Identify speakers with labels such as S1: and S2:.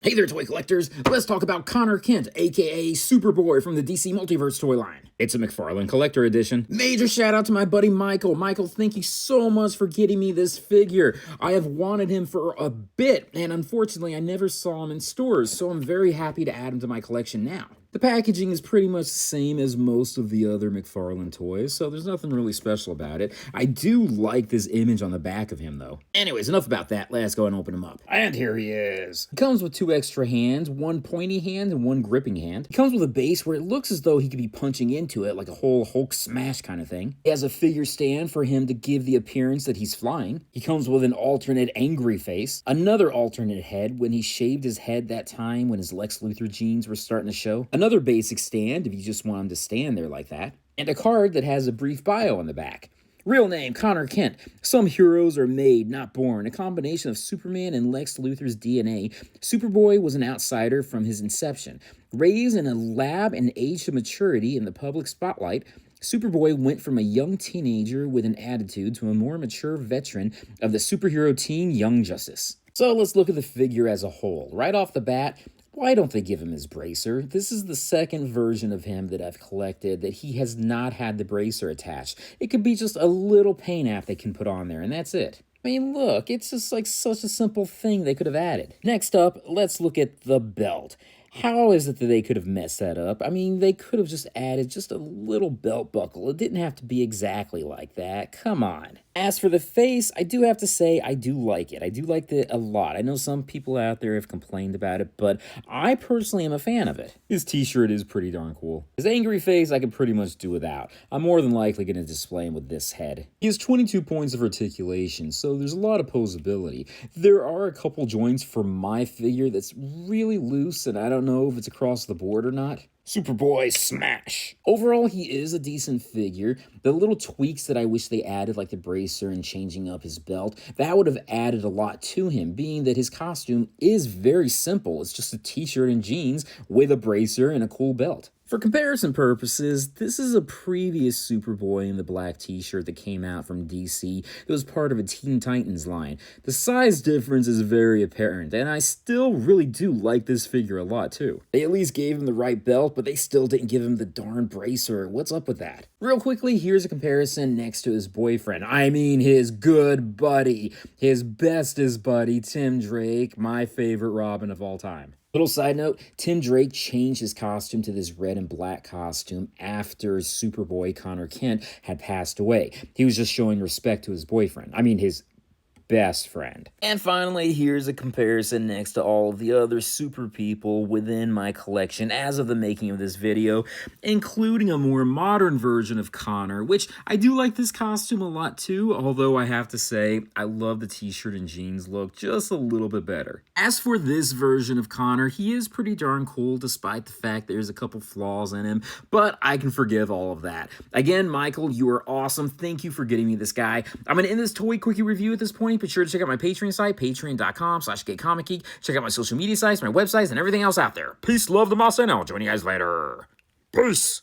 S1: Hey there, toy collectors! Let's talk about Connor Kent, aka Superboy from the DC Multiverse toy line. It's a McFarlane collector edition. Major shout out to my buddy Michael. Michael, thank you so much for getting me this figure. I have wanted him for a bit, and unfortunately I never saw him in stores, so I'm very happy to add him to my collection now. The packaging is pretty much the same as most of the other McFarlane toys, so there's nothing really special about it. I do like this image on the back of him, though. Anyways, enough about that. Let's go and open him up. And here he is. He comes with two extra hands, one pointy hand and one gripping hand. He comes with a base where it looks as though he could be punching into it, like a whole Hulk smash kind of thing. He has a figure stand for him to give the appearance that he's flying. He comes with an alternate angry face, another alternate head when he shaved his head that time when his Lex Luthor genes were starting to show, another basic stand if you just want him to stand there like that, and a card that has a brief bio on the back. Real name, Connor Kent. Some heroes are made, not born. A combination of Superman and Lex Luthor's DNA, Superboy was an outsider from his inception. Raised in a lab and aged to maturity in the public spotlight, Superboy went from a young teenager with an attitude to a more mature veteran of the superhero team Young Justice. So let's look at the figure as a whole. Right off the bat, why don't they give him his bracer? This is the second version of him that I've collected that he has not had the bracer attached. It could be just a little paint app they can put on there, and that's it. I mean, look, it's just like such a simple thing they could have added. Next up, let's look at the belt. How is it that they could have messed that up? I mean, they could have just added just a little belt buckle. It didn't have to be exactly like that. Come on. As for the face, I do have to say I do like it. I do like it a lot. I know some people out there have complained about it, but I personally am a fan of it. His t-shirt is pretty darn cool. His angry face I can pretty much do without. I'm more than likely going to display him with this head. He has 22 points of articulation, so there's a lot of posability. There are a couple joints for my figure that's really loose, and I don't know if it's across the board or not. Superboy smash! Overall, he is a decent figure. The little tweaks that I wish they added, like the bracer and changing up his belt, that would have added a lot to him, being that his costume is very simple. It's just a t-shirt and jeans with a bracer and a cool belt. For comparison purposes, this is a previous Superboy in the black t-shirt that came out from DC that was part of a Teen Titans line. The size difference is very apparent, and I still really do like this figure a lot too. They at least gave him the right belt, but they still didn't give him the darn bracer. What's up with that? Real quickly, here's a comparison next to his boyfriend. I mean his good buddy, his bestest buddy, Tim Drake, my favorite Robin of all time. Little side note, Tim Drake changed his costume to this red and black costume after Superboy Connor Kent had passed away. He was just showing respect to his boyfriend. I mean, his best friend. And finally, here's a comparison next to all of the other super people within my collection as of the making of this video, including a more modern version of Connor, which I do like this costume a lot too, although I have to say, I love the t-shirt and jeans look just a little bit better. As for this version of Connor, he is pretty darn cool despite the fact there's a couple flaws in him, but I can forgive all of that. Again, Michael, you are awesome. Thank you for getting me this guy. I'm going to end this toy quickie review at this point. Be sure to check out my Patreon site, patreon.com/GayComicGeek. Check out my social media sites, my websites, and everything else out there. Peace, love, the mouse, and I'll join you guys later. Peace!